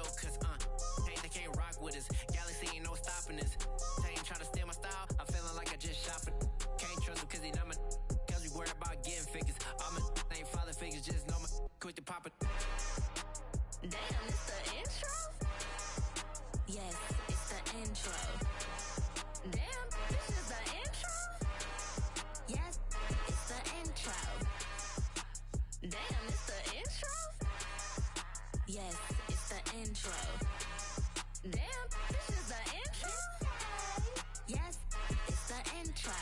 though, cause they can't rock with us. Galaxy ain't no stopping us. They ain't trying to steal my style. I'm feeling like I just shopping. Can't trust him cause he not my, cause we worried about getting figures. All my ain't father figures, just know my quick to pop it. Damn, it's the intro? Yes, it's the intro. Damn, this is the intro? Yes, it's the intro. Damn, it's the intro? Yes, it's the intro. Damn, this is the intro? Yes, it's the intro.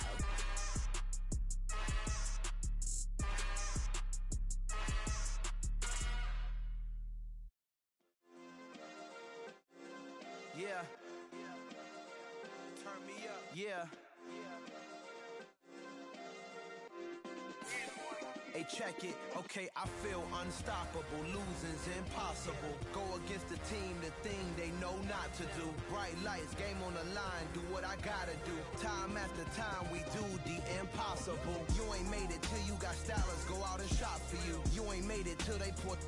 Yeah. Turn me up. Yeah. Hey, check it. Okay, I feel unstoppable. Losing's impossible. Go against the team, the thing they know not to do. Bright lights, game on the line, do what I gotta do. Time after time, we do the impossible. You ain't made it till you got stylers go out and shop for you. You ain't made it till they put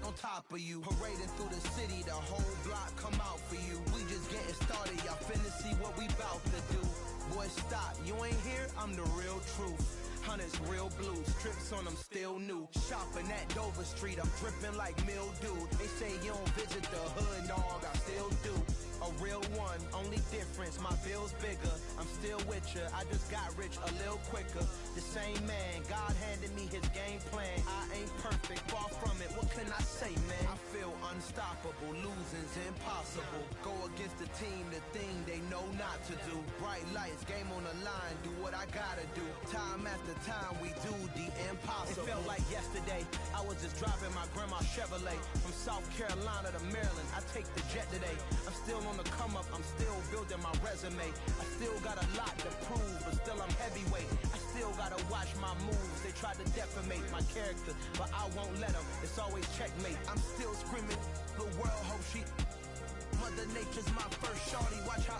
on top of you. Parading through the city, the whole block come out for you. We just getting started, y'all finna see what we bout to do. Boy, stop, you ain't here, I'm the real truth. Hunters, real blue, strips on them still new. Shopping at Dover Street, I'm dripping like mildew. They say you don't visit the hood, dog, I still do. A real one, only difference, my bill's bigger. I'm still with ya, I just got rich a little quicker. The same man, God handed me his game plan. I ain't perfect, far from it, what can I say, man? I feel unstoppable, losing's impossible. Go against the team, the thing they know not to do. Bright lights, game on the line, do what I gotta do. Time after time, we do the impossible. It felt like yesterday, I was just driving my grandma's Chevrolet. From South Carolina to Maryland, I take the jet today. I'm still on the come up, I'm still building my resume. I still got a lot to prove, but still I'm heavyweight. I still gotta watch my moves. They tried to defamate my character, but I won't let them. It's always checkmate. I'm still screaming, the world hope she. Mother Nature's my first shorty. Watch how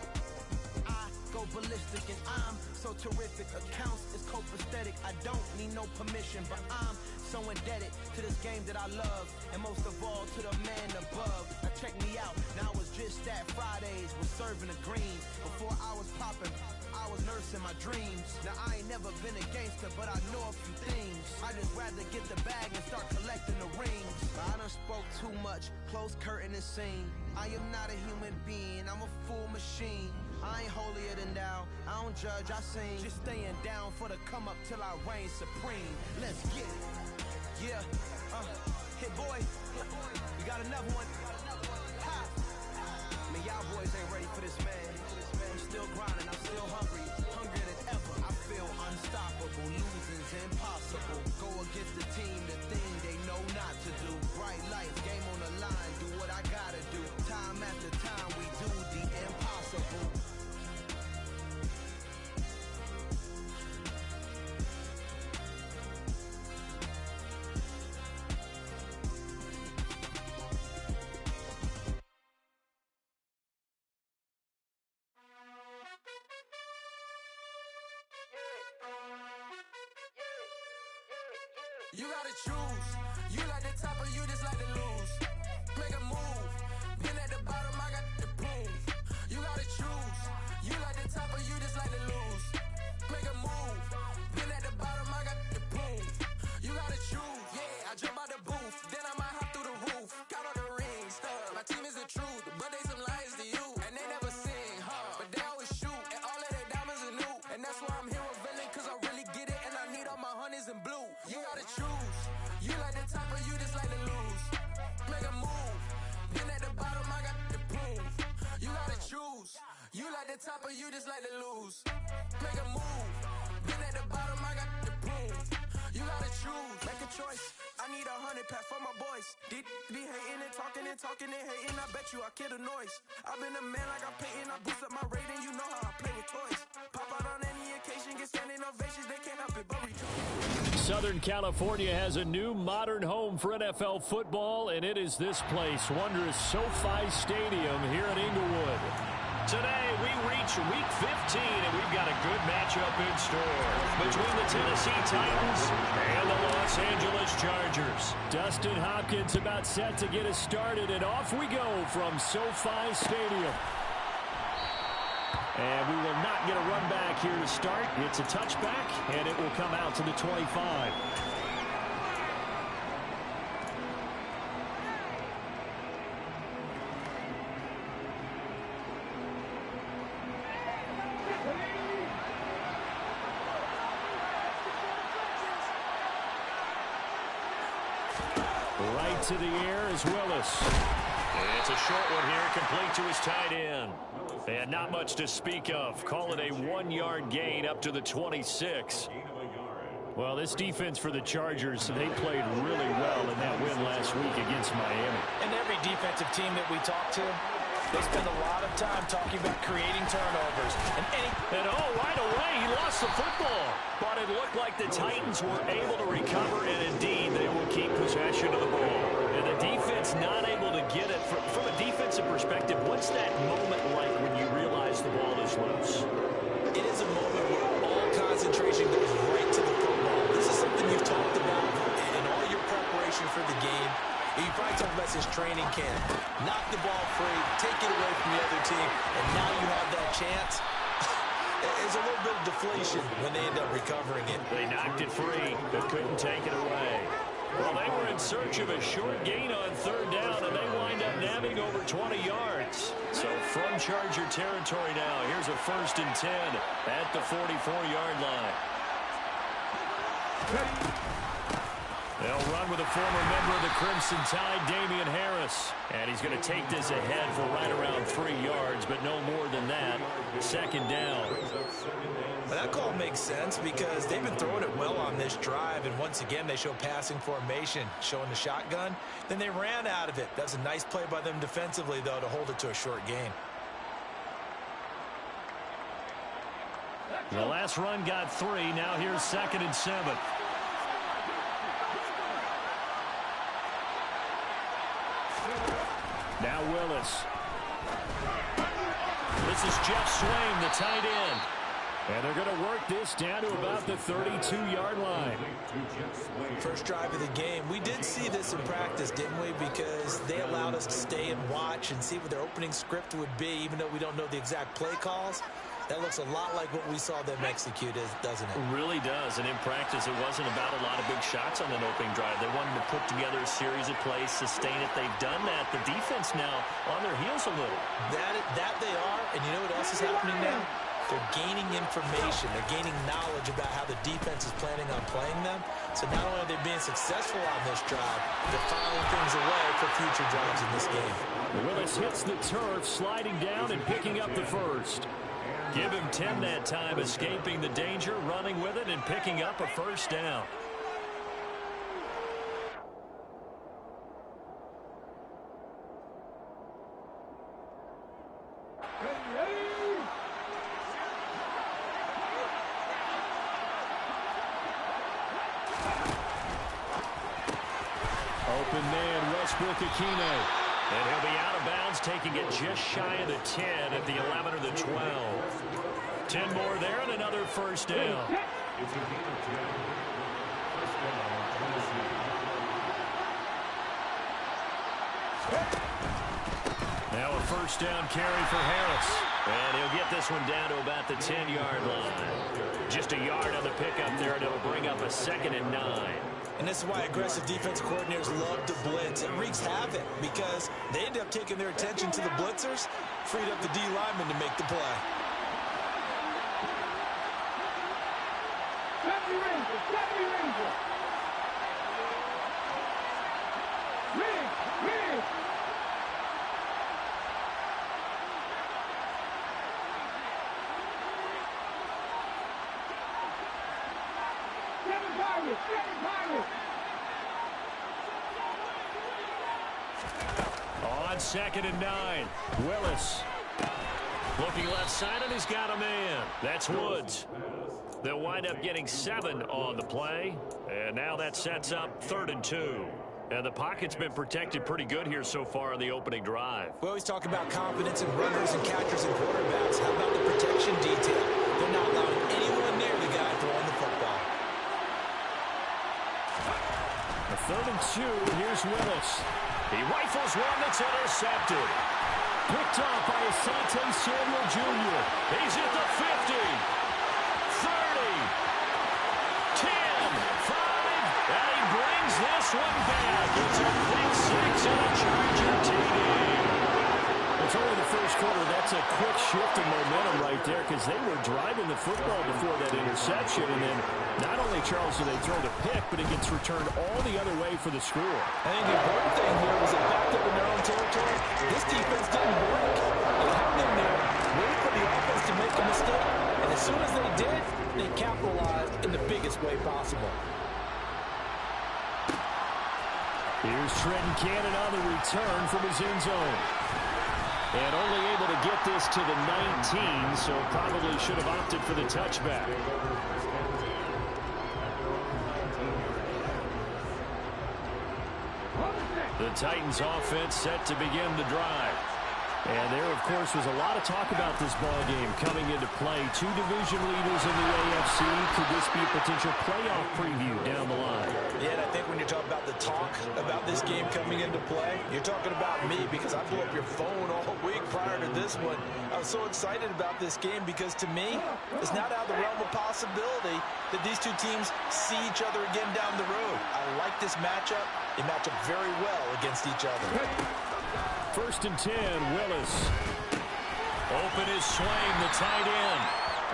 I go ballistic, and I'm so terrific. Accounts is copacetic. I don't need no permission, but I'm so indebted to this game that I love, and most of all to the man above. Now check me out, now it was just that Fridays was serving the greens. Before I was popping, I was nursing my dreams. Now I ain't never been a gangster, but I know a few things. I just rather get the bag and start collecting the rings. But I done spoke too much, close curtain and scene. I am not a human being, I'm a full machine. I ain't holier than thou, I don't judge, I sing. Just staying down for the come up till I reign supreme. Let's get it. Yeah, hit boy, we got another one. Ha! Man, y'all boys ain't ready for this, man. I'm still grinding, I'm still hungry, hungrier than ever. I feel unstoppable, losing's impossible. Go against the team, the thing they know not to do. Bright lights, game on the line, do what I gotta do. Time after time, we do the impossible. You gotta choose. You like the top or you just like to lose. Make a move. Been at the bottom, I got the proof. You gotta choose. You like the top or you just like to lose. Make a move. Been at the bottom, I got the proof. You gotta choose. Yeah, I jump out the booth, then I might hop through the roof. Got all the rings, my team is the truth, but they some liars to you. And they never sing, but they always shoot. And all of their diamonds are new. And that's why I'm here with Villain, cause I really get it. And I need all my honeys in blue. You gotta choose. You like the top or you just like to lose. Make a move. Been at the bottom, I got the proof. You gotta choose. You like the top or you just like to lose. Make a move. Been at the bottom, I got the proof. You gotta choose. Make a choice. I need 100 pack for my boys. Be hating and talking and talking and hating. I bet you I kill the noise. I've been a man like I'm Peyton. I boost up my rating. You know how I play with toys. Pop out on any occasion, get standing ovations. They can't help it but rejoice. Southern California has a new modern home for NFL football, and it is this place, wondrous SoFi Stadium here in Inglewood. Today, we reach Week 15, and we've got a good matchup in store between the Tennessee Titans and the Los Angeles Chargers. Dustin Hopkins about set to get us started, and off we go from SoFi Stadium. And we will not get a run back here to start. It's a touchback, and it will come out to the 25. Right to the air is Willis. It's a short one here, complete to his tight end. And not much to speak of. Call it a 1-yard gain up to the 26. Well, this defense for the Chargers, they played really well in that win last week against Miami. And every defensive team that we talk to, they spend a lot of time talking about creating turnovers. And right away, he lost the football. But it looked like the Titans were able to recover, and indeed, they will keep possession of the ball. And the defense not able to get it. From a defensive perspective, what's that moment like when you realize the ball is loose? It is a moment where all concentration goes right to the football. This is something you've talked about in all your preparation for the game. You probably talked about this training camp. Knock the ball free, take it away from the other team, and now you have that chance. There's a little bit of deflation when they end up recovering it. They knocked it free, but couldn't take it away. Well, they were in search of a short gain on third down, and they wind up nabbing over 20 yards. So from Charger territory now, here's a 1st and 10 at the 44-yard line. They'll run with a former member of the Crimson Tide, Damian Harris. And he's going to take this ahead for right around 3 yards, but no more than that. 2nd down. But that call makes sense because they've been throwing it well on this drive, and once again they show passing formation, showing the shotgun. Then they ran out of it. That's a nice play by them defensively, though, to hold it to a short gain. The last run got 3. Now here's 2nd and 7. Now Willis. This is Jeff Swain, the tight end. And they're going to work this down to about the 32-yard line. First drive of the game. We did see this in practice, didn't we? Because they allowed us to stay and watch and see what their opening script would be, even though we don't know the exact play calls. That looks a lot like what we saw them execute, doesn't it? It really does. And in practice, it wasn't about a lot of big shots on that opening drive. They wanted to put together a series of plays, sustain it. They've done that. The defense now on their heels a little. That they are. And you know what else is happening now? They're gaining information. They're gaining knowledge about how the defense is planning on playing them. So not only are they being successful on this drive, they're filing things away for future drives in this game. Willis hits the turf, sliding down and picking up the first. Give him 10 that time, escaping the danger, running with it, and picking up a 1st down. Open man, Westbrook-Ikhine. And he'll be out of bounds, taking it just shy of the 10 at the 11 or the 12. 10 more there and another 1st down. Now a 1st down carry for Harris. And he'll get this one down to about the 10-yard line. Just a yard on the pickup there, and it'll bring up a 2nd and 9. And this is why aggressive defense coordinators love to blitz. It wreaks havoc because they end up taking their attention to the blitzers, freed up the D lineman to make the play. On 2nd and 9, Willis. Looking left side, and he's got a man. That's Woods. They'll wind up getting 7 on the play. And now that sets up 3rd and 2. And the pocket's been protected pretty good here so far on the opening drive. We always talk about confidence in runners and catchers and quarterbacks. How about the protection detail? They're not allowing anyone near the guy throwing the football. A 3rd and 2. Here's Willis. He rifles one that's intercepted. Picked off by Asante Samuel Jr. He's at the 50. 30. 10. 5. And he brings this one back. It's a big 6 and a Charger TD. It's only the first quarter. That's a quick shift in momentum right there because they were driving the football before that interception. And then not only, Charles, do they throw the pick, but it gets returned all the other way for the score. I think the important thing here was it backed up in their own territory. This defense didn't break. They hung in there, waited for the offense to make a mistake. And as soon as they did, they capitalized in the biggest way possible. Here's Trenton Cannon on the return from his end zone. And only able to get this to the 19, so probably should have opted for the touchback. The Titans offense set to begin the drive. And there, of course, was a lot of talk about this ball game coming into play. 2 division leaders in the AFC. Could this be a potential playoff preview down the line? Yeah, and I think when you're talking about the talk about this game coming into play, you're talking about me because I blew up your phone all week prior to this one. I was so excited about this game because to me, it's not out of the realm of possibility that these two teams see each other again down the road. I like this matchup. They match up very well against each other. 1st and 10, Willis. Open his swing, the tight end.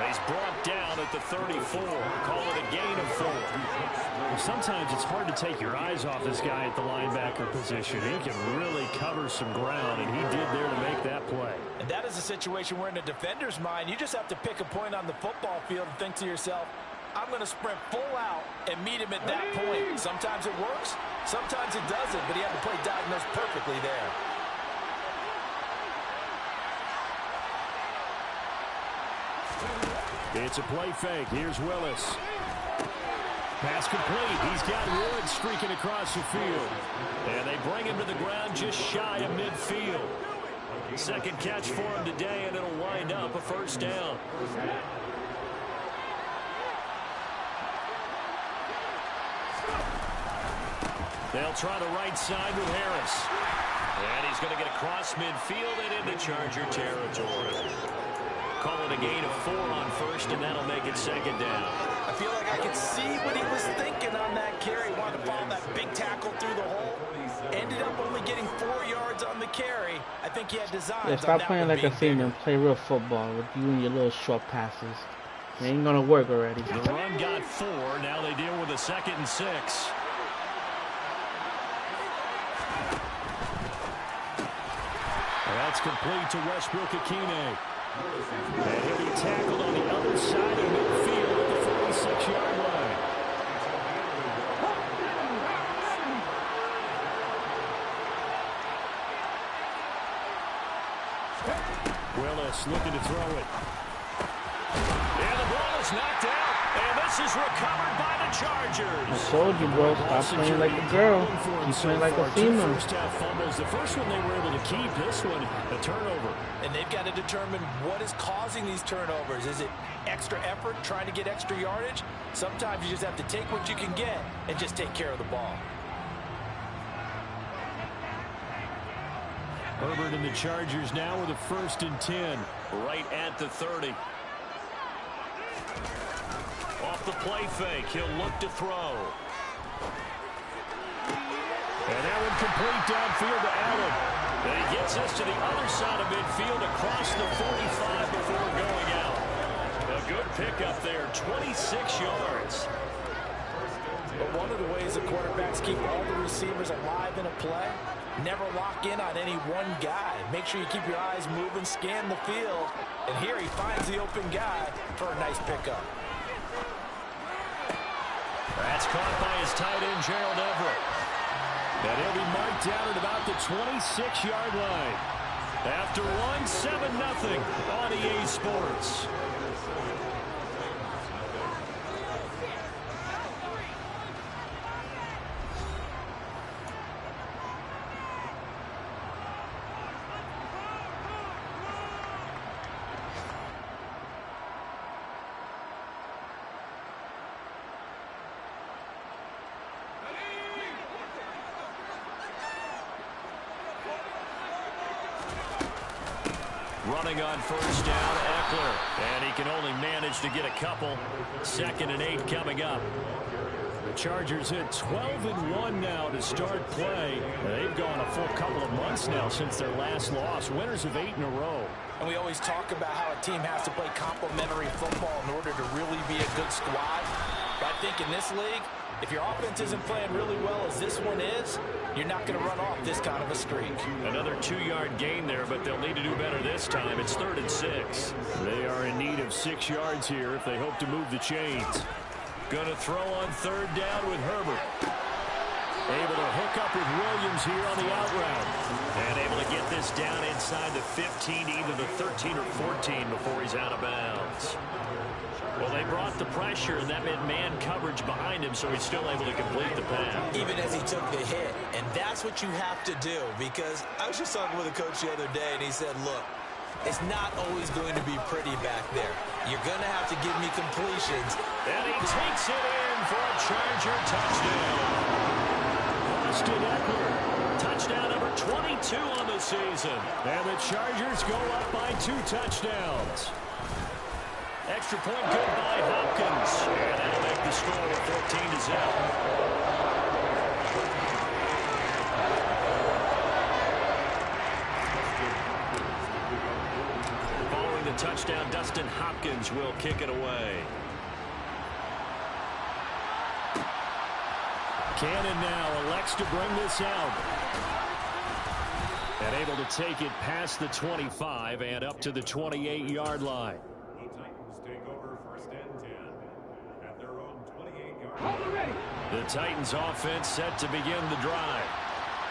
He's brought down at the 34. Call it a gain of 4. Well, sometimes it's hard to take your eyes off this guy at the linebacker position. He can really cover some ground, and he did there to make that play. And that is a situation where in a defender's mind, you just have to pick a point on the football field and think to yourself, I'm going to sprint full out and meet him at that point. Sometimes it works, sometimes it doesn't, but he had the play diagnosed perfectly there. It's a play fake. Here's Willis. Pass complete. He's got Wood streaking across the field. And they bring him to the ground just shy of midfield. 2nd catch for him today, and it'll wind up a 1st down. They'll try the right side with Harris. And he's going to get across midfield and into Charger territory. Call it a gain of 4 on 1st, and that'll make it 2nd down. I feel like I could see what he was thinking on that carry. He wanted to follow that big tackle through the hole. Ended up only getting 4 yards on the carry. I think he had designs. Yeah, stop playing like a senior. Play real football with you and your little short passes. It ain't gonna work already. The run got 4. Now they deal with a 2nd and 6. That's complete to Westbrook-Akine. And he'll be tackled on the other side of midfield at the 46-yard line. Willis looking to throw it. And the ball is knocked out. And this is recovered by the Chargers. I told you, bro. Stop playing like a girl. Keep playing like a female. First-half fumbles. The first one they were able to keep. This one, a turnover. And they've got to determine what is causing these turnovers. Is it extra effort, trying to get extra yardage? Sometimes you just have to take what you can get and just take care of the ball. Herbert and the Chargers now with a 1st and 10. Right at the 30. Off the play fake, he'll look to throw. And that one complete downfield to Allen. And he gets us to the other side of midfield across the 45 before going out. A good pickup there, 26 yards. But one of the ways the quarterbacks keep all the receivers alive in a play, never lock in on any one guy. Make sure you keep your eyes moving, scan the field. And here he finds the open guy for a nice pickup. That's caught by his tight end, Gerald Everett. And he'll be marked down at about the 26-yard line. After one, 7-0 on EA Sports. Running on first down, Eckler. And he can only manage to get a couple. 2nd and 8 coming up. The Chargers hit 12-1 now to start play. They've gone a full couple of months now since their last loss. Winners of 8 in a row. And we always talk about how a team has to play complementary football in order to really be a good squad. But I think in this league, if your offense isn't playing really well as this one is, you're not going to run off this kind of a streak. Another 2-yard gain there, but they'll need to do better this time. It's 3rd and 6. They are in need of 6 yards here if they hope to move the chains. Going to throw on 3rd down with Herbert. Able to hook up with Williams here on the out route. And able to get this down inside the 15, either the 13 or 14 before he's out of bounds. Well, they brought the pressure, and that meant man coverage behind him, so he's still able to complete the pass. Even as he took the hit. And that's what you have to do, because I was just talking with a coach the other day, and he said, look, it's not always going to be pretty back there. You're going to have to give me completions. And he takes it in for a Charger touchdown. Austin Eckler, touchdown number 22 on the season. And the Chargers go up by 2 touchdowns. Extra point good by Hopkins. And that'll make the score 14-0. Following the touchdown, Dustin Hopkins will kick it away. Cannon now elects to bring this out. And able to take it past the 25 and up to the 28-yard line. The Titans offense set to begin the drive.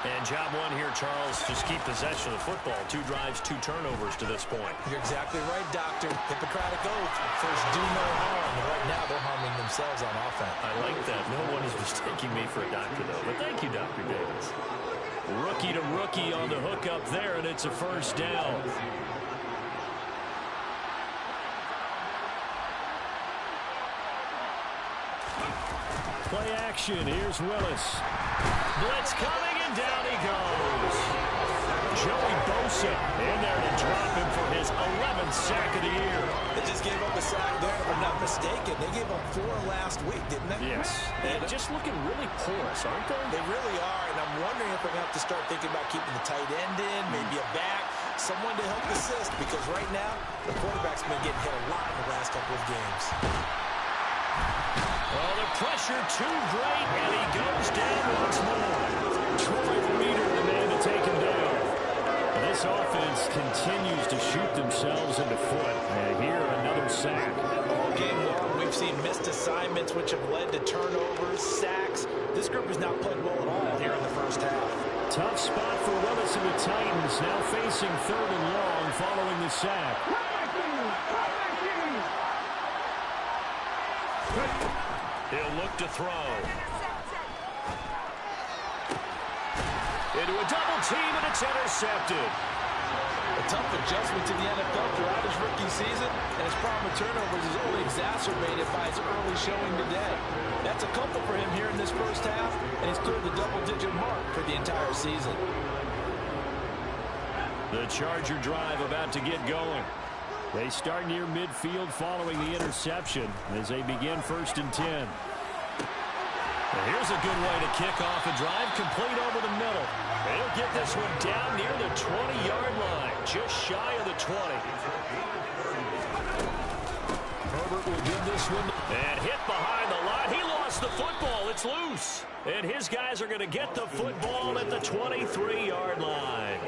And job one here, Charles, just keep possession of the football. 2 drives, 2 turnovers to this point. You're exactly right, Doctor. Hippocratic oath. First, do no harm. And right now, they're harming themselves on offense. I like that. No one is mistaking me for a doctor, though. But thank you, Dr. Davis. Rookie to rookie on the hook up there, and it's a first down. Play action. Here's Willis. Blitz coming, and down he goes. Joey Bosa in there to drop him for his 11th sack of the year. They just gave up a sack there, if I'm not mistaken. They gave up 4 last week, didn't they? Yes. And just looking really porous, aren't they? They really are, and I'm wondering if we're going to have to start thinking about keeping the tight end in, maybe a back, someone to help assist, because right now, the quarterback's been getting hit a lot in the last couple of games. Oh, the pressure too great, and he goes down once more. Troy Reeder, the man to take him down. And this offense continues to shoot themselves in the foot. And here, another sack. All game long, we've seen missed assignments, which have led to turnovers, sacks. This group has not played well at all here in the first half. Tough spot for Willis and the Titans, now facing 3rd and long following the sack. He'll look to throw. Into a double team, and it's intercepted. A tough adjustment to the NFL throughout his rookie season, and his problem with turnovers is only exacerbated by his early showing today. That's a couple for him here in this first half, and he's cleared the double-digit mark for the entire season. The Charger drive about to get going. They start near midfield following the interception as they begin 1st and 10. And here's a good way to kick off a drive, complete over the middle. They'll get this one down near the 20-yard line, just shy of the 20. Herbert will give this one, and hit behind the line. He lost the football. It's loose. And his guys are going to get the football at the 23-yard line.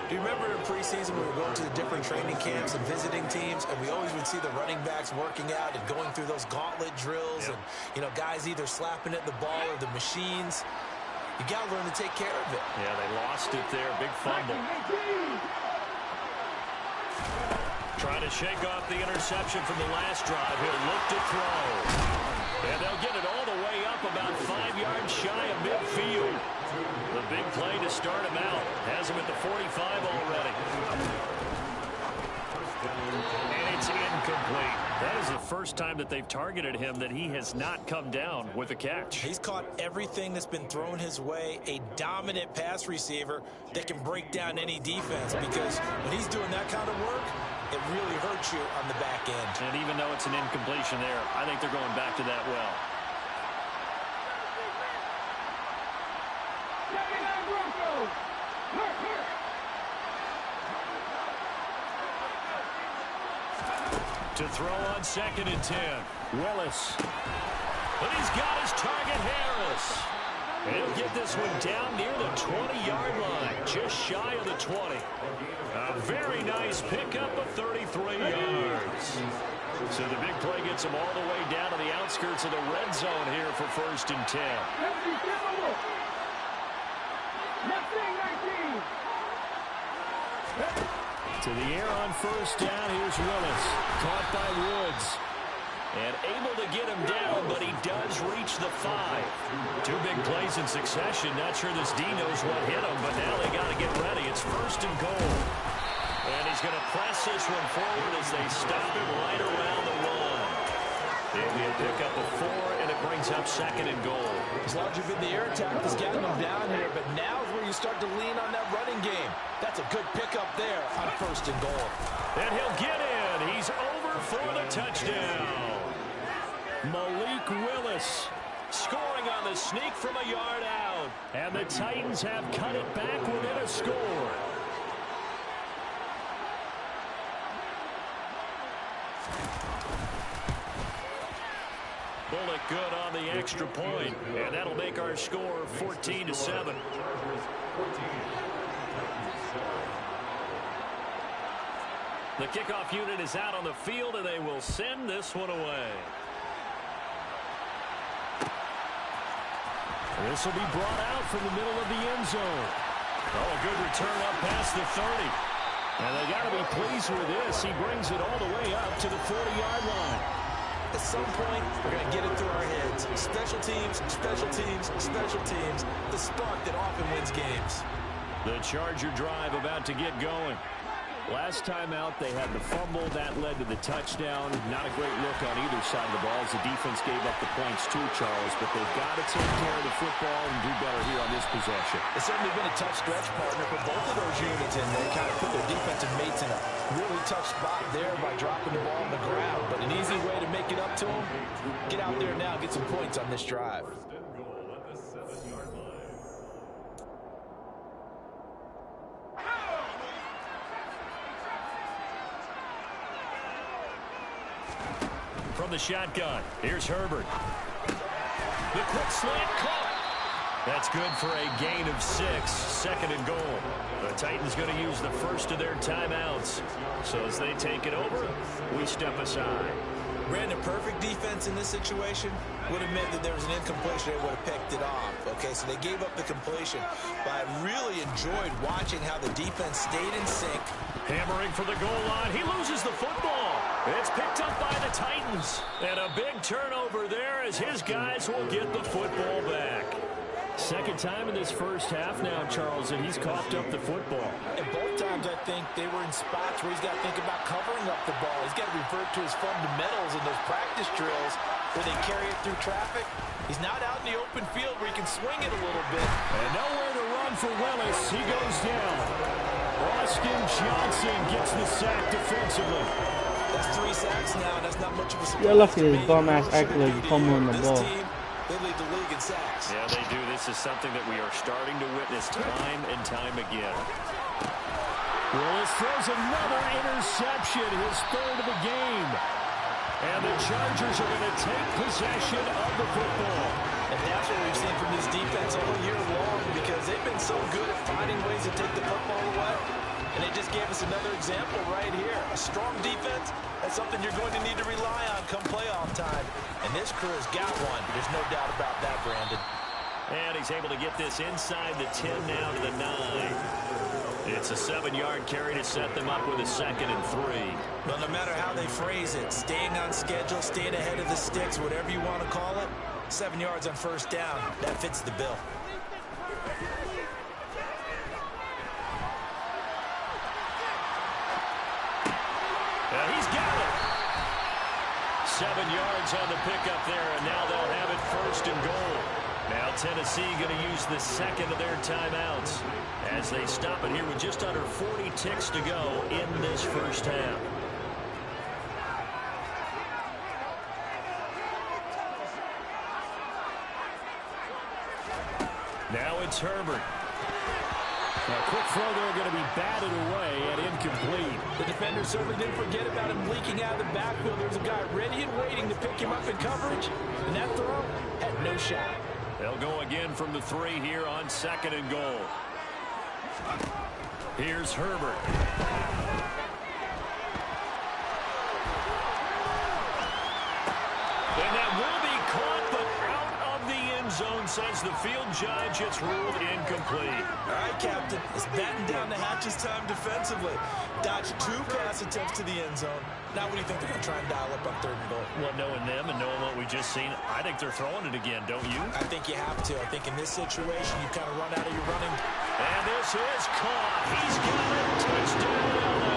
Do you remember in preseason we were going to the different training camps and visiting teams, and we always would see the running backs working out and going through those gauntlet drills, and, you know, guys either slapping at the ball or the machines. You got to learn to take care of it. Yeah, they lost it there. Big fumble. Trying to shake off the interception from the last drive. He'll look to throw. And they'll get it all the way up about 5 yards shy of midfield. The big play to start him out. Has him at the 45 already. And it's incomplete. That is the first time that they've targeted him that he has not come down with a catch. He's caught everything that's been thrown his way. A dominant pass receiver that can break down any defense, because when he's doing that kind of work, it really hurts you on the back end. And even though it's an incompletion there, I think they're going back to that well. To throw on 2nd and 10. Willis. But he's got his target, Harris. And he'll get this one down near the 20-yard line, just shy of the 20. A very nice pickup of 33 yards. So the big play gets him all the way down to the outskirts of the red zone here for 1st and 10. To the air on 1st down. Here's Willis. Caught by Woods. And able to get him down, but he does reach the 5. 2 big plays in succession. Not sure this D knows what hit him, but now they got to get ready. It's 1st and goal. And he's going to press this one forward as they stop him right around the 1. It'll be a pickup of 4, and it brings up 2nd and goal. It's largely been the air attack that's gotten him down here, but now is where you start to lean on that running game. That's a good pickup there on 1st and goal. And he'll get in. He's over for the touchdown. Malik Willis scoring on the sneak from a yard out. And the Titans have cut it back within a score. Bullock good on the extra point, and that'll make our score 14-7. The kickoff unit is out on the field, and they will send this one away. This will be brought out from the middle of the end zone. Oh, a good return up past the 30. And they got to be pleased with this. He brings it all the way up to the 40-yard line. At some point, we're going to get it through our heads. Special teams, special teams, special teams. The spark that often wins games. The Charger drive about to get going. Last time out, they had the fumble. That led to the touchdown. Not a great look on either side of the ball as the defense gave up the points too, Charles. But they've got to take care of the football and do better here on this possession. It's certainly been a tough stretch, partner, for both of those units, and they kind of put their defensive mates in a really tough spot there by dropping the ball on the ground. But an easy way to make it up to them, get out there now and get some points on this drive. From the shotgun, here's Herbert. The quick slant caught. That's good for a gain of 6, 2nd and goal. The Titans going to use the first of their timeouts. So as they take it over, we step aside. Brandon, perfect defense in this situation would have meant that there was an incompletion. They would have picked it off. Okay, so they gave up the completion. But I really enjoyed watching how the defense stayed in sync. Hammering for the goal line. He loses the football. It's picked up by the Titans. And a big turnover there as his guys will get the football back. Second time in this first half now, Charles, and he's coughed up the football. And both times, I think, they were in spots where he's got to think about covering up the ball. He's got to revert to his fundamentals in those practice drills where they carry it through traffic. He's not out in the open field where he can swing it a little bit. And nowhere to run for Willis. He goes down. Austin Johnson gets the sack defensively. That's 3 sacks now. That's not much of a surprise. You're lucky this bum-ass Eckler fumbling the ball. They lead the league in sacks. Yeah, they do. This is something that we are starting to witness time and time again. Willis throws another interception, his 3rd of the game. And the Chargers are going to take possession of the football. And that's what we've seen from this defense all year long, because they've been so good at finding ways to take the football away. And they just gave us another example right here. A strong defense, that's something you're going to need to rely on come playoff time. And this crew has got one. There's no doubt about that, Brandon. And he's able to get this inside the 10 now to the 9. It's a 7-yard carry to set them up with a 2nd and 3. Well, no matter how they phrase it, staying on schedule, staying ahead of the sticks, whatever you want to call it, 7 yards on 1st down, that fits the bill. He's got it. 7 yards on the pickup there, and now they'll have it 1st and goal. Now Tennessee going to use the second of their timeouts as they stop it here with just under 40 ticks to go in this first half. Now it's Herbert. A quick throw there going to be batted away and incomplete. The defender certainly didn't forget about him leaking out of the backfield. There's a guy ready and waiting to pick him up in coverage, and that throw had no shot. They'll go again from the 3 here on 2nd and goal. Here's Herbert. And that will be caught, but out of the end zone, says the field judge. It's ruled incomplete. All right, Captain. It's batten down the hatches time defensively. Dodged 2 pass attempts to the end zone. Now what do you think they're going to try and dial up on 3rd and goal? Well, knowing them and knowing what we just seen, I think they're throwing it again, don't you? I think you have to. I think in this situation, you kind of run out of your running. And this is caught. He's got it. Touchdown, LA.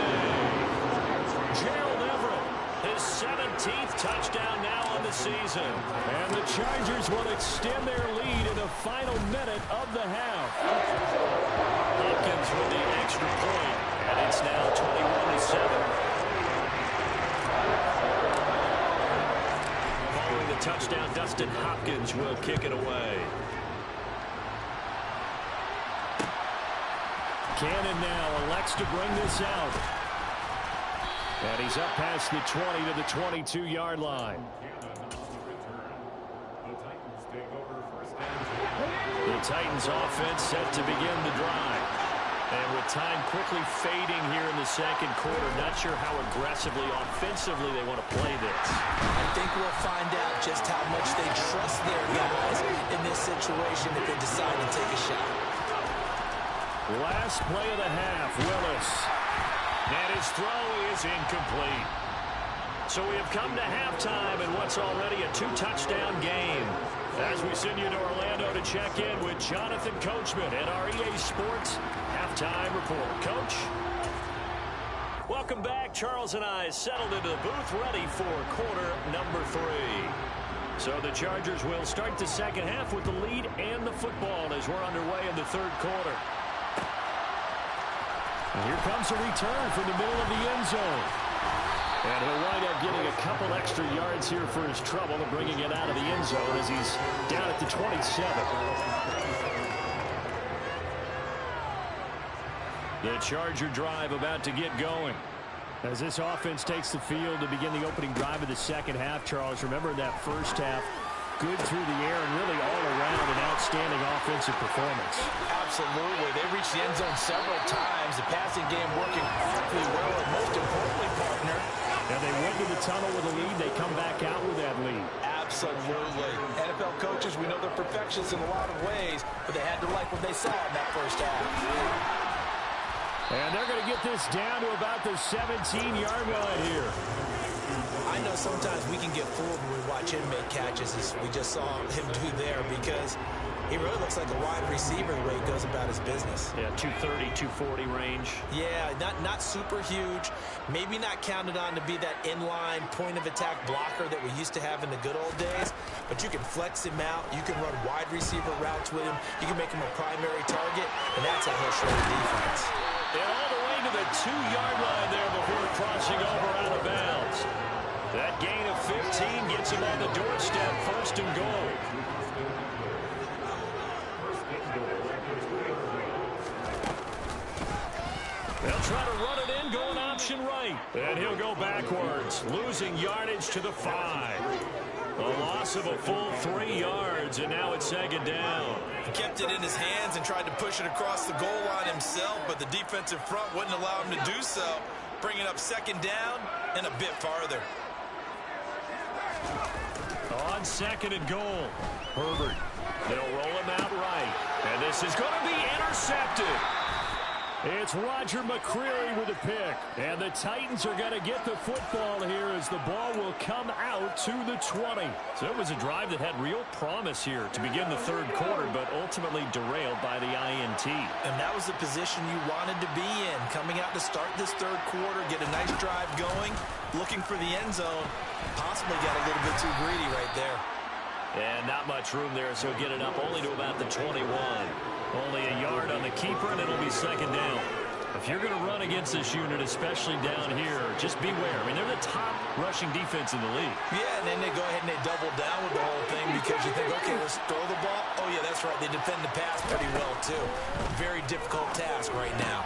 Gerald Everett, his 17th touchdown now on the season. And the Chargers will extend their lead in the final minute of the half. Hopkins with the extra point, and it's now 21-7. Following the touchdown, Dustin Hopkins will kick it away. Cannon now elects to bring this out. And he's up past the 20 to the 22-yard line. The Titans offense set to begin the drive. And with time quickly fading here in the 2nd quarter, not sure how aggressively, offensively they want to play this. I think we'll find out just how much they trust their guys in this situation if they decide to take a shot. Last play of the half, Willis. And his throw is incomplete. So we have come to halftime in what's already a 2-touchdown game. As we send you to Orlando to check in with Jonathan Coachman at our EA Sports Halftime Report. Coach? Welcome back. Charles and I settled into the booth ready for quarter number 3. So the Chargers will start the 2nd half with the lead and the football as we're underway in the 3rd quarter. And here comes a return from the middle of the end zone. And he'll wind up getting a couple extra yards here for his trouble and bringing it out of the end zone as he's down at the 27. The Charger drive about to get going. As this offense takes the field to begin the opening drive of the 2nd half, Charles, remember that first half, good through the air and really all around an outstanding offensive performance. Absolutely. They reached the end zone several times. The passing game working perfectly well, and most importantly, partner. And they went to the tunnel with a lead. They come back out with that lead. Absolutely. NFL coaches, we know they're perfectionists in a lot of ways, but they had to like what they saw in that first half. And they're going to get this down to about the 17-yard line here. I know sometimes we can get fooled when we watch him make catches, as we just saw him do there, because he really looks like a wide receiver the way he goes about his business. Yeah, 230, 240 range. Yeah, not super huge. Maybe not counted on to be that inline point-of-attack blocker that we used to have in the good old days, but you can flex him out. You can run wide receiver routes with him. You can make him a primary target, and that's how he'll show the defense. And all the way to the 2-yard line there before crossing over out of bounds. That gain of 15 gets him on the doorstep, 1st and goal. They'll try to run it in, going option right. And he'll go backwards, losing yardage to the 5. A loss of a full 3 yards, and now it's 2nd down. He kept it in his hands and tried to push it across the goal line himself, but the defensive front wouldn't allow him to do so, bringing up 2nd down and a bit farther. On 2nd and goal, Herbert. They'll roll him out right, and this is going to be intercepted. It's Roger McCreary with a pick. And the Titans are going to get the football here as the ball will come out to the 20. So it was a drive that had real promise here to begin the third quarter, but ultimately derailed by the INT. And that was the position you wanted to be in. Coming out to start this third quarter, get a nice drive going, looking for the end zone. Possibly got a little bit too greedy right there. And not much room there, so get it up only to about the 21. Only a yard on the keeper, and it'll be second down. If you're going to run against this unit, especially down here, just beware. I mean, they're the top rushing defense in the league. Yeah, and then they go ahead and they double down with the whole thing because you think, okay, let's throw the ball. Oh, yeah, that's right. They defend the pass pretty well, too. Very difficult task right now.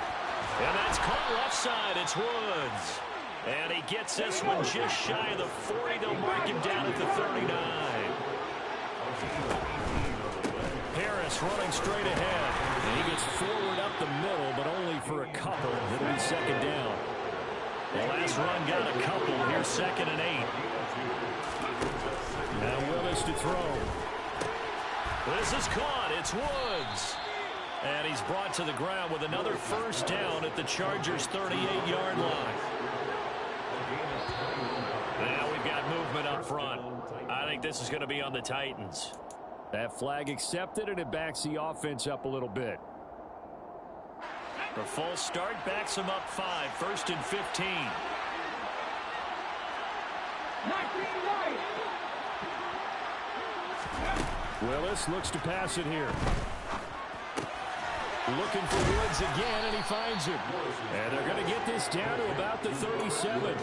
And that's caught left side. It's Woods. And he gets this one just shy of the 40. They'll mark him down at the 39. Harris running straight ahead. And he gets forward up the middle, but only for a couple. It'll be second down. The last run got a couple. Here's 2nd and 8. Now Willis to throw. This is caught. It's Woods. And he's brought to the ground with another first down at the Chargers' 38-yard line. Now we've got movement up front. I think this is going to be on the Titans. That flag accepted, and it backs the offense up a little bit. The false start backs them up 5. 1st and 15. Willis looks to pass it here. Looking for Woods again, and he finds him. And they're going to get this down to about the 37.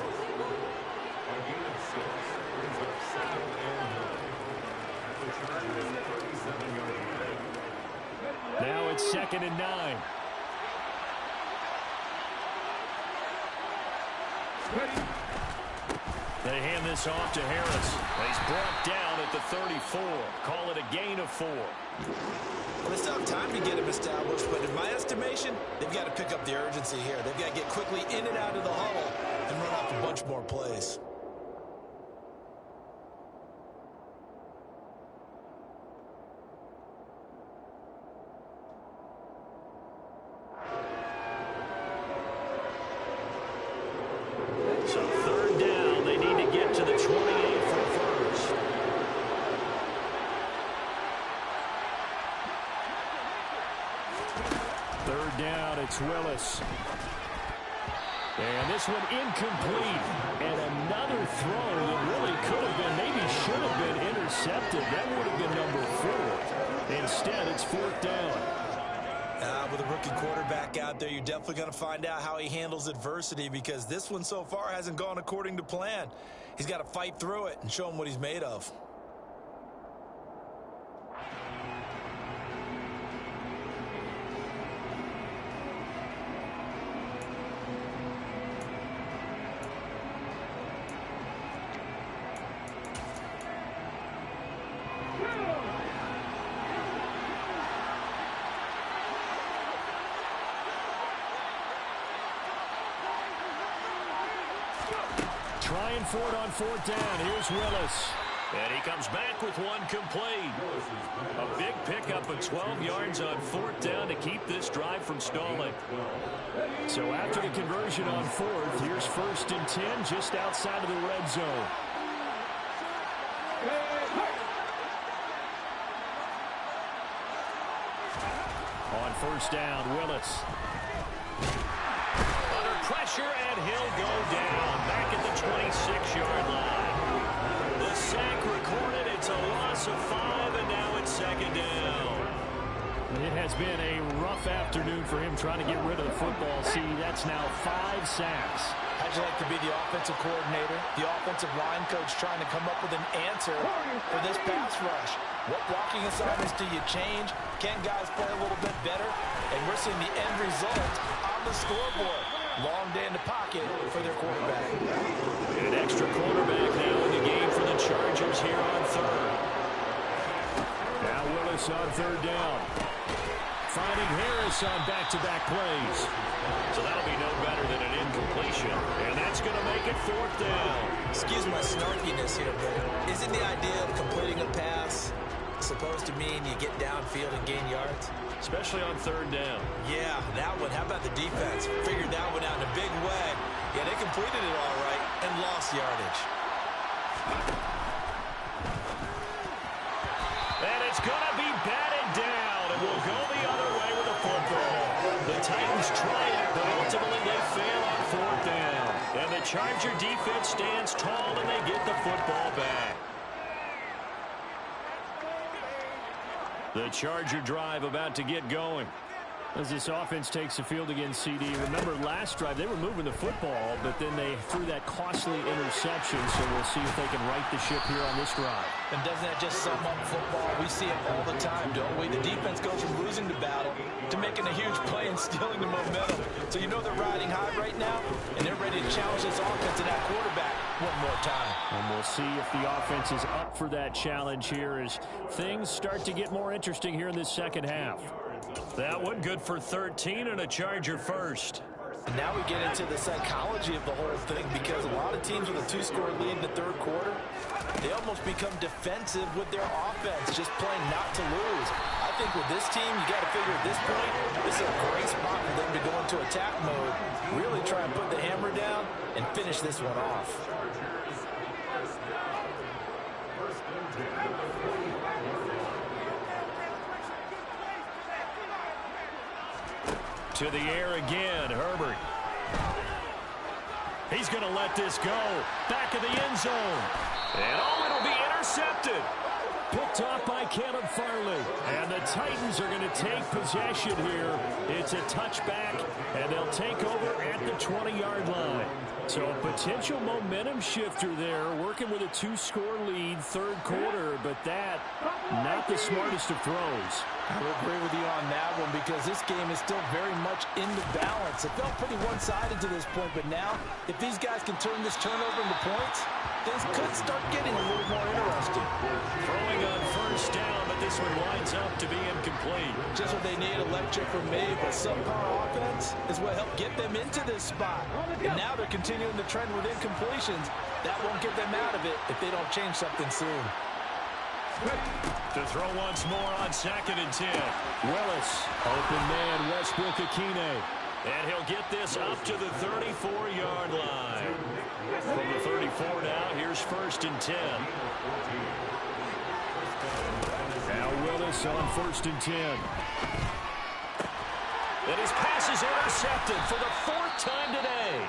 Now it's 2nd and 9. They hand this off to Harris. He's brought down at the 34. Call it a gain of 4. Well, they still have time to get him established, but in my estimation, they've got to pick up the urgency here. They've got to get quickly in and out of the huddle and run off a bunch more plays. So 3rd down, they need to get to the 28 for first. Third down, it's Willis. And this one incomplete. And another throw that really could have been, maybe should have been intercepted. That would have been number 4. Instead, it's 4th down. With a rookie quarterback out there, you're definitely going to find out how he handles adversity because this one so far hasn't gone according to plan. He's got to fight through it and show him what he's made of. Trying for it on 4th down. Here's Willis. And he comes back with one complete. A big pickup of 12 yards on 4th down to keep this drive from stalling. So after the conversion on 4th, here's 1st and 10 just outside of the red zone. On 1st down, Willis. Pressure, and he'll go down back at the 26-yard line. The sack recorded. It's a loss of 5, and now it's 2nd down. It has been a rough afternoon for him trying to get rid of the football. See, that's now 5 sacks. How'd you like to be the offensive coordinator, the offensive line coach trying to come up with an answer for this pass rush? What blocking assignments do you change? Can guys play a little bit better? And we're seeing the end result on the scoreboard. Long day in the pocket for their quarterback. An extra quarterback now in the game for the Chargers here on 3rd. Now Willis on 3rd down. Finding Harris on back-to-back plays. So that'll be no better than an incompletion. And that's going to make it 4th down. Excuse my snarkiness here, but isn't the idea of completing a pass supposed to mean you get downfield and gain yards? Especially on third down. Yeah, that one. How about the defense? Figured that one out in a big way. Yeah, they completed it all right and lost yardage. And it's going to be batted down, and we'll go the other way with the football. The Titans try it, but ultimately they fail on fourth down. And the Charger defense stands tall, and they get the football back. The Charger drive about to get going. As this offense takes the field against CD. Remember last drive, they were moving the football, but then they threw that costly interception, so we'll see if they can right the ship here on this drive. And doesn't that just sum up football? We see it all the time, don't we? The defense goes from losing the battle to making a huge play and stealing the momentum. So you know they're riding high right now, and they're ready to challenge this offense and that quarterback one more time. And we'll see if the offense is up for that challenge here as things start to get more interesting here in this second half. That one good for 13 and a Charger first. And now we get into the psychology of the whole thing, because a lot of teams with a two-score lead in the third quarter, they almost become defensive with their offense, just playing not to lose. I think with this team, you got to figure at this point, this is a great spot for them to go into attack mode, really try and put the hammer down and finish this one off. To the air again, Herbert. He's going to let this go. Back of the end zone. And it'll be intercepted. Picked off by Caleb Farley. And the Titans are going to take possession here. It's a touchback, and they'll take over at the 20-yard line. So a potential momentum shifter there, working with a two-score lead, third quarter, but that, not the smartest of throws. I would agree with you on that one, because this game is still very much in the balance. It felt pretty one-sided to this point, but now, if these guys can turn this turnover into points, things could start getting a little more interesting. Throwing on first down, but this one winds up to be incomplete. Just what they need, electric from me, but subpar offense is what helped get them into this spot. And now they're continuing the trend with incompletions. That won't get them out of it if they don't change something soon. To throw once more on 2nd and 10. Willis, open man, Westbrook-Akine. And he'll get this up to the 34-yard line. From the 34 now, here's 1st and 10. Now Willis on 1st and 10. And his pass is intercepted for the 4th time today.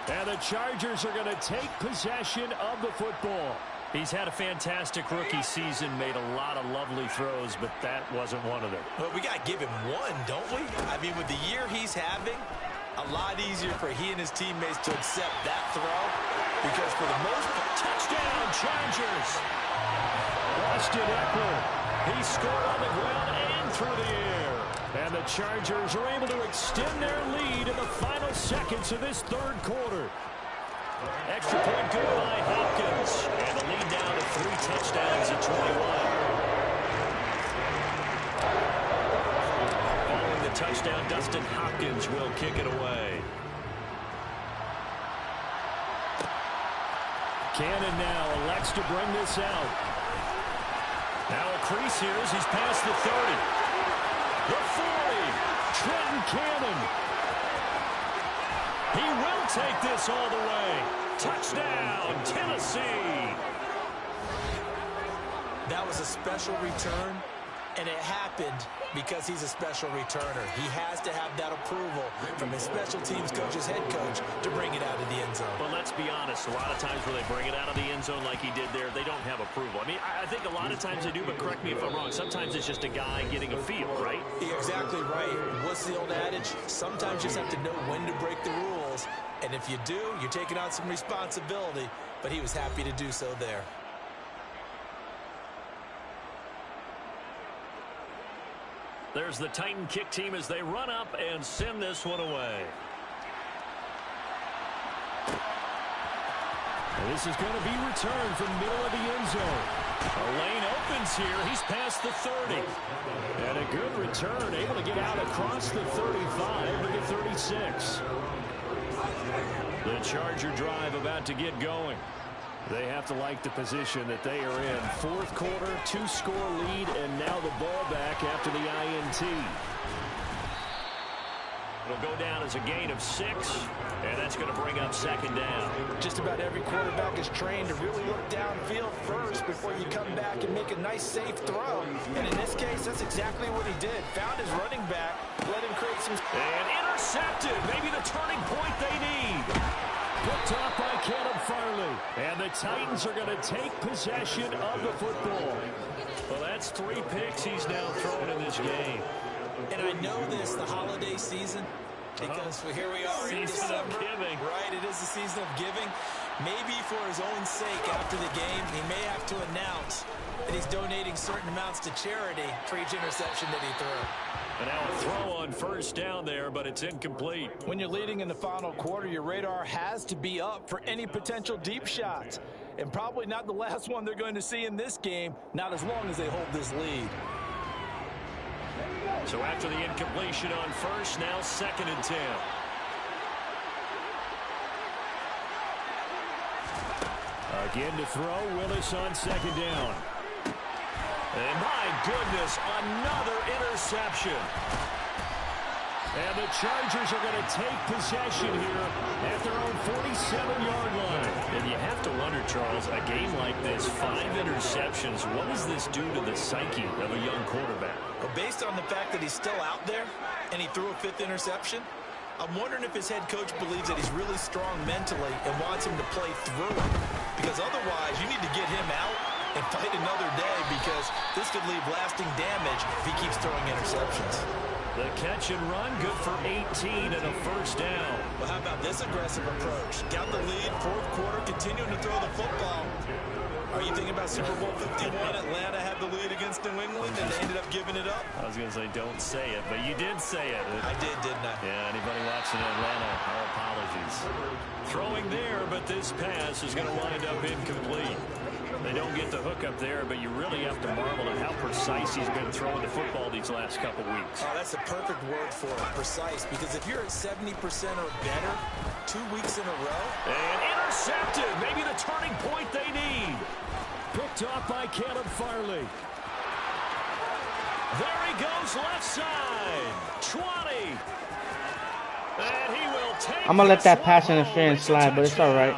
And the Chargers are going to take possession of the football. He's had a fantastic rookie season, made a lot of lovely throws, but that wasn't one of them. Well, we got to give him one, don't we? I mean, with the year he's having, a lot easier for he and his teammates to accept that throw, because for the most part, touchdown, Chargers! Austin Eckler, he scored on the ground and through the air. And the Chargers are able to extend their lead in the final seconds of this third quarter. Extra point good by Hopkins. And the lead down to 3 touchdowns at 21. Following the touchdown, Dustin Hopkins will kick it away. Cannon now elects to bring this out. Now a crease here as he's past the 30. The 40. Trenton Cannon. He will take this all the way. Touchdown, Tennessee. That was a special return, and it happened because he's a special returner. He has to have that approval from his special teams coach, his head coach, to bring it out of the end zone. But let's be honest, a lot of times where they bring it out of the end zone like he did there, they don't have approval. I mean, I think a lot of times they do, but correct me if I'm wrong. Sometimes it's just a guy getting a feel, right? You're exactly right. What's the old adage? Sometimes you just have to know when to break the rules. And if you do, you're taking on some responsibility. But he was happy to do so there. There's the Titan kick team as they run up and send this one away. And this is going to be returned from middle of the end zone. A lane opens here. He's past the 30. And a good return, able to get out across the 35 to the 36. The Charger drive about to get going. They have to like the position that they are in. Fourth quarter, 2-score lead, and now the ball back after the INT. It'll go down as a gain of 6, and that's going to bring up second down. Just about every quarterback is trained to really look downfield first before you come back and make a nice, safe throw. And in this case, that's exactly what he did. Found his running back, let him create some... And intercepted. Maybe the turning point they need. Picked off by Caleb Farley. And the Titans are going to take possession of the football. Well, that's 3 picks he's now thrown in this game. And I know this, the holiday season, because here we are in December. Right, it is the season of giving. Maybe for his own sake after the game, he may have to announce that he's donating certain amounts to charity for each interception that he threw. And now a throw on first down there, but it's incomplete. When you're leading in the final quarter, your radar has to be up for any potential deep shots. And probably not the last one they're going to see in this game, not as long as they hold this lead. So after the incompletion on first, now 2nd and 10. Again to throw, Willis on 2nd down. And my goodness, another interception. And the Chargers are going to take possession here at their own 47-yard line. And you have to wonder, Charles, a game like this, 5 interceptions, what does this do to the psyche of a young quarterback? Well, based on the fact that he's still out there and he threw a 5th interception, I'm wondering if his head coach believes that he's really strong mentally and wants him to play through it. Because otherwise, you need to get him out and fight another day, because this could leave lasting damage if he keeps throwing interceptions. The catch and run, good for 18 and a first down. Well, how about this aggressive approach? Got the lead, 4th quarter, continuing to throw the football. Are you thinking about Super Bowl 51? Atlanta had the lead against New England, and they ended up giving it up? I was going to say, don't say it, but you did say it. I did, didn't I? Yeah, anybody watching Atlanta, our apologies. Throwing there, but this pass is going to wind up incomplete. They don't get the hook up there, but you really have to marvel at how precise he's been throwing the football these last couple weeks. Oh, that's a perfect word for it, precise, because if you're at 70% or better 2 weeks in a row. And intercepted, maybe the turning point they need. Picked off by Caleb Farley. There he goes, left side, 20. And he will take. I'm going to let that pass interference slide, but it's all right.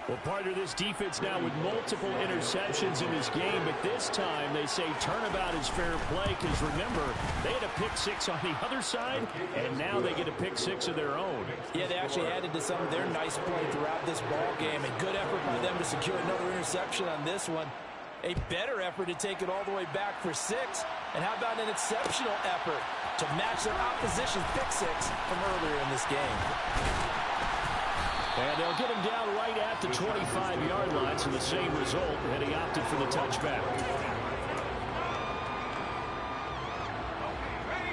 Well, part of this defense now with multiple interceptions in this game, but this time they say turnabout is fair play, because remember, they had a pick 6 on the other side, and now they get a pick 6 of their own. Yeah, they actually added to some of their nice play throughout this ball game. A good effort by them to secure another interception on this one. A better effort to take it all the way back for 6. And how about an exceptional effort to match their opposition's pick 6 from earlier in this game. And they'll get him down right at the 25-yard line, so the same result, and he opted for the touchback.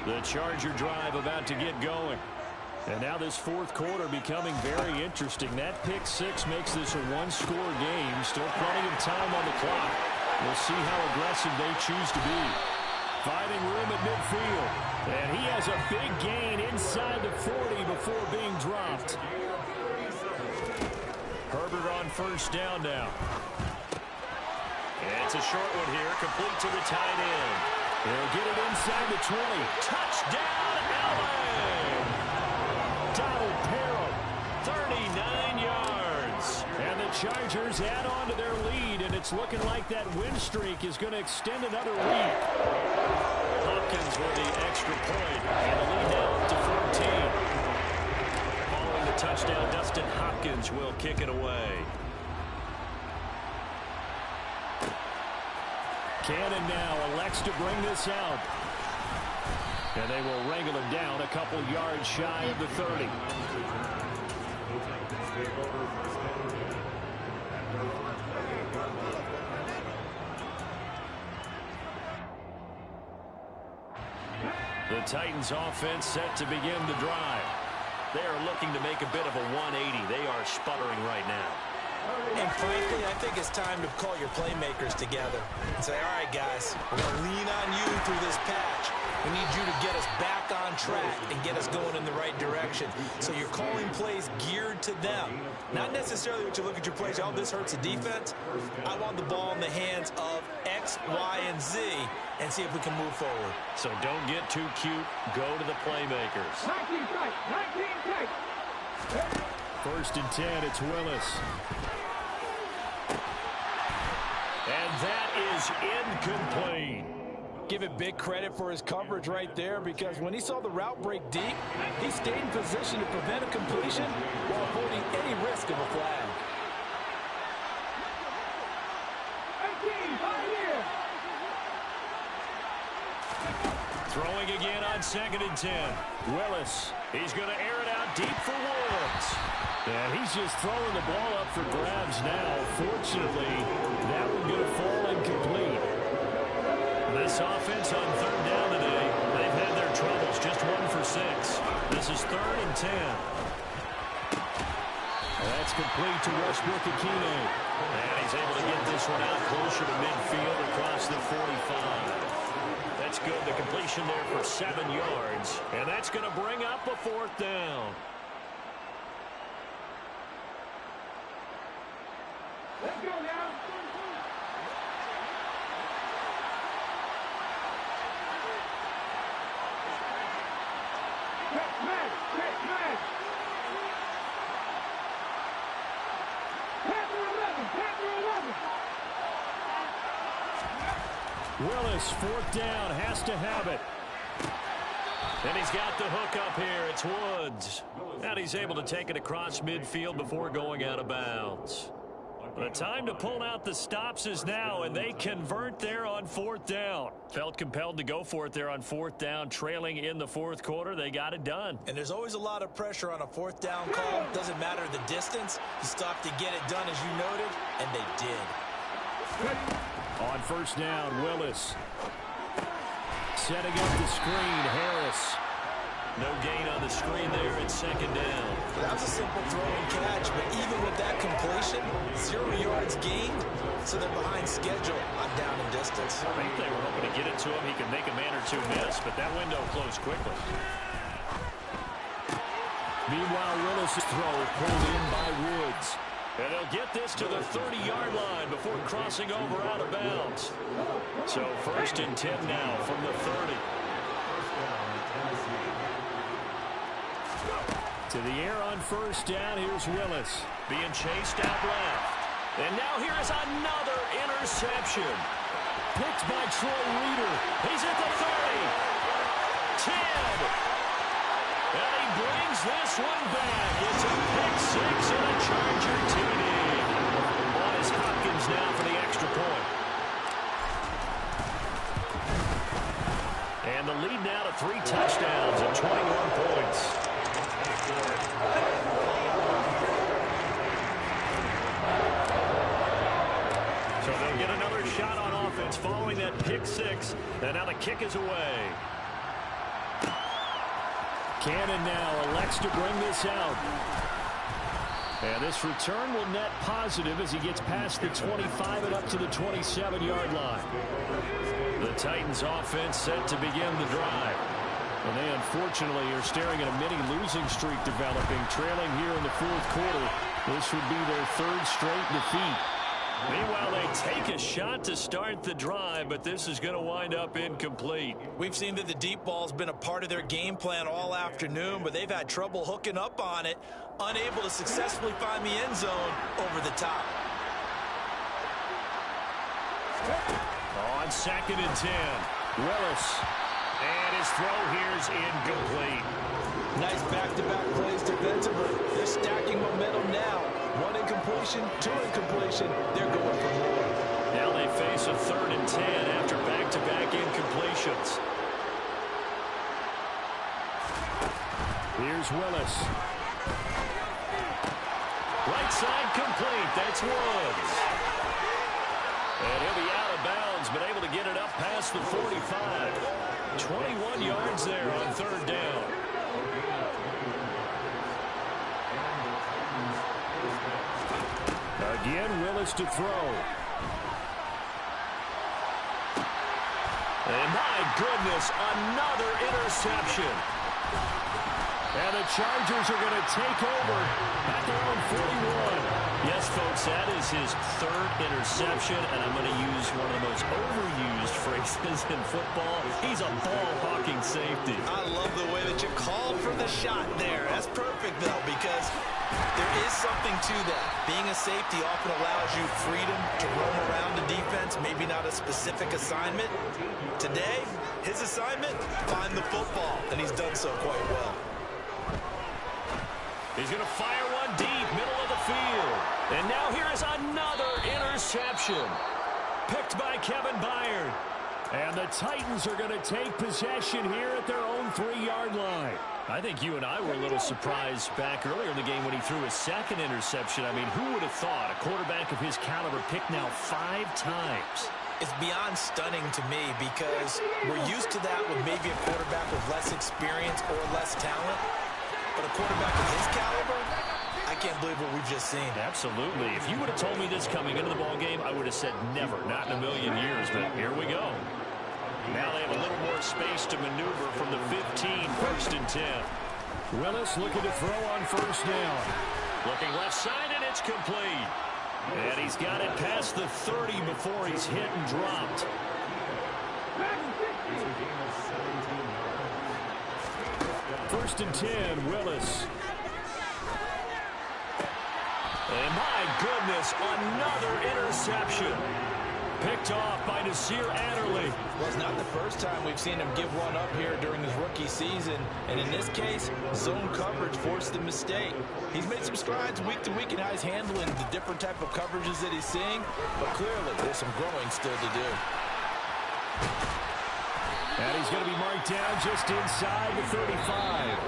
The Charger drive about to get going. And now this 4th quarter becoming very interesting. That pick 6 makes this a 1-score game. Still plenty of time on the clock. We'll see how aggressive they choose to be. Finding room at midfield. And he has a big gain inside the 40 before being dropped. Herbert on first down now. And it's a short one here, complete to the tight end. They'll get it inside the 20. Touchdown, Allen! Donald Parham, 39 yards. And the Chargers add on to their lead, and it's looking like that win streak is going to extend another week. Hopkins with the extra point, and the lead now up to 14. Following the touchdown, Dustin Hopkins will kick it away. Cannon now elects to bring this out. And they will wrangle him down a couple yards shy of the 30. The Titans offense set to begin the drive. They are looking to make a bit of a 180. They are sputtering right now. And frankly, I think it's time to call your playmakers together and say, all right, guys, we're going to lean on you through this patch. We need you to get us back on track and get us going in the right direction. motion. So you're calling plays geared to them. Not necessarily what you look at your plays, oh, this hurts the defense. I want the ball in the hands of X, Y, and Z and see if we can move forward. So don't get too cute. Go to the playmakers. 19 strikes. 19 strikes. 1st and 10, it's Willis. And that is incomplete. Give it big credit for his coverage right there, because when he saw the route break deep, he stayed in position to prevent a completion while avoiding any risk of a flag. 18, 5 here. Throwing again on 2nd and 10. Willis, he's going to air it out deep for Woods. And he's just throwing the ball up for grabs now. Fortunately, that one going to fall incomplete. This offense on 3rd down today, they've had their troubles. Just 1 for 6. This is 3rd and 10. That's complete to Westbrook-Ikhine. And he's able to get this one out closer to midfield across the 45. That's good. The completion there for 7 yards. And that's going to bring up a 4th down. Let's go now. Catch man. Panther 11. Willis, 4th down, has to have it. And he's got the hook up here. It's Woods. And he's able to take it across midfield before going out of bounds. The time to pull out the stops is now, and they convert there on 4th down. Felt compelled to go for it there on 4th down, trailing in the 4th quarter. They got it done. And there's always a lot of pressure on a 4th down call. Doesn't matter the distance. You stop to get it done, as you noted, and they did. On 1st down, Willis. Setting up the screen, Harris. No gain on the screen there at 2nd down. That was a simple throw and catch, but even with that completion, 0 yards gained, so they're behind schedule on down and distance. I think they were hoping to get it to him. He could make a man or two miss, but that window closed quickly. Meanwhile, Willis' throw pulled in by Woods. And they'll get this to the 30-yard line before crossing over out of bounds. So 1st and 10 now from the 30. To the air on 1st down, here's Willis. Being chased out left. And now here is another interception. Picked by Troy Reeder. He's at the 30. 10. And he brings this one back. It's a pick 6 and a Charger TD. On is Hopkins now for the extra point. And the lead now to 3 touchdowns and 21 points. So they'll get another shot on offense following that pick 6. And now the kick is away. Cannon now elects to bring this out. And this return will net positive as he gets past the 25 and up to the 27-yard line. The Titans offense set to begin the drive. And they unfortunately are staring at a mini-losing streak developing, trailing here in the 4th quarter. This would be their 3rd straight defeat. Meanwhile, they take a shot to start the drive, but this is going to wind up incomplete. We've seen that the deep ball's been a part of their game plan all afternoon, but they've had trouble hooking up on it, unable to successfully find the end zone over the top. On 2nd and 10, Willis. And his throw here is incomplete. Nice back-to-back plays defensively. They're stacking momentum now. 1 incompletion, 2 incompletion. They're going for more. Now they face a 3rd and 10 after back-to-back incompletions. Here's Willis. Right side complete. That's Woods. And he'll be out of bounds, but able to get it up past the 45. 21 yards there on 3rd down. Again, Willis to throw. And my goodness, another interception. And the Chargers are going to take over at their own 41. Yes, folks, that is his third interception, and I'm going to use one of the most overused phrases in football. He's a ball-hawking safety. I love the way that you called for the shot there. That's perfect, though, because there is something to that. Being a safety often allows you freedom to roam around the defense, maybe not a specific assignment. Today, his assignment, find the football, and he's done so quite well. He's going to fire one deep, middle of the field. And now here is another interception. Picked by Kevin Byard. And the Titans are going to take possession here at their own 3-yard line. I think you and I were a little surprised back earlier in the game when he threw his second interception. I mean, who would have thought a quarterback of his caliber picked now 5 times? It's beyond stunning to me because we're used to that with maybe a quarterback with less experience or less talent. But a quarterback of his caliber, I can't believe what we've just seen. Absolutely. If you would have told me this coming into the ballgame, I would have said never, not in a million years. But here we go. Now they have a little more space to maneuver from the 15, 1st and 10. Willis looking to throw on 1st down. Looking left side, and it's complete. And he's got it past the 30 before he's hit and dropped. First and 10, Willis. And my goodness, another interception. Picked off by Nasir Adderley. Well, it's not the first time we've seen him give one up here during his rookie season. And in this case, zone coverage forced the mistake. He's made some strides week to week in how he's handling the different type of coverages that he's seeing. But clearly, there's some growing still to do. And he's going to be marked down just inside the 35.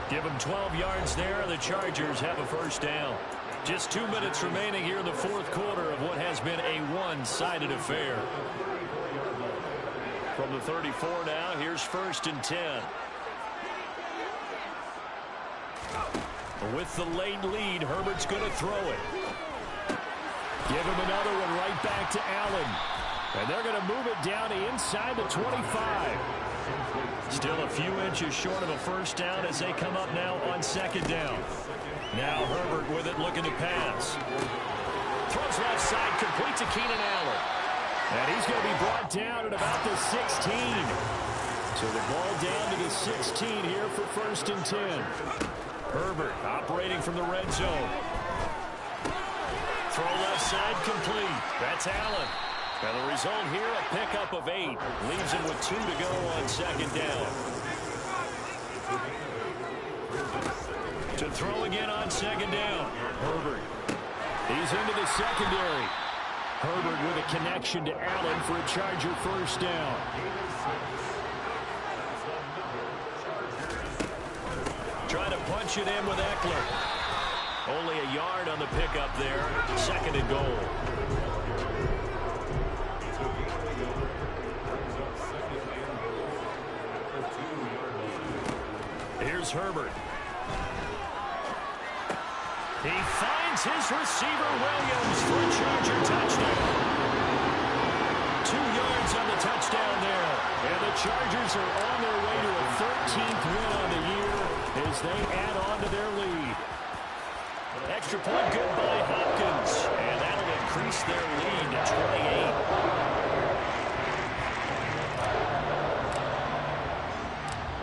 Give him 12 yards there, and the Chargers have a 1st down. Just 2 minutes remaining here in the 4th quarter of what has been a one-sided affair. From the 34 now, here's 1st and 10. With the late lead, Herbert's going to throw it. Give him another one right back to Allen. And they're going to move it down to inside the 25. Still a few inches short of a 1st down as they come up now on 2nd down. Now Herbert with it, looking to pass. Throws left side, complete to Keenan Allen. And he's going to be brought down at about the 16. So the ball down to the 16 here for 1st and 10. Herbert operating from the red zone. Throw left side, complete. That's Allen. And the result here, a pickup of 8. Leaves him with 2 to go on 2nd down. To throw again on 2nd down. Herbert. He's into the secondary. Herbert with a connection to Allen for a Charger 1st down. Trying to punch it in with Eckler. Only a yard on the pickup there. 2nd and goal. Here's Herbert. He finds his receiver, Williams, for a Charger touchdown. 2 yards on the touchdown there. And the Chargers are on their way to a 13th win on the year as they add on to their lead. Extra point good by Hopkins. And that'll increase their lead to 28.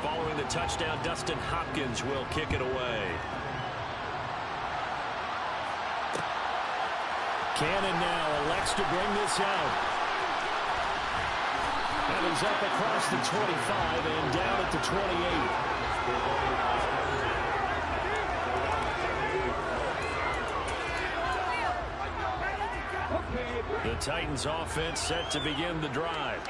Following the touchdown, Dustin Hopkins will kick it away. Cannon now elects to bring this out. And he's up across the 25 and down at the 28. The Titans offense set to begin the drive.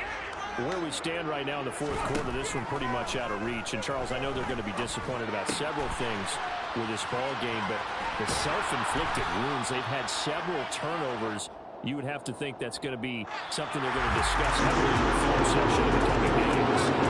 Where we stand right now in the 4th quarter, this one pretty much out of reach. And, Charles, I know they're going to be disappointed about several things with this ball game, but the self-inflicted wounds, they've had several turnovers. You would have to think that's going to be something they're going to discuss heavily in the film section of the coming games.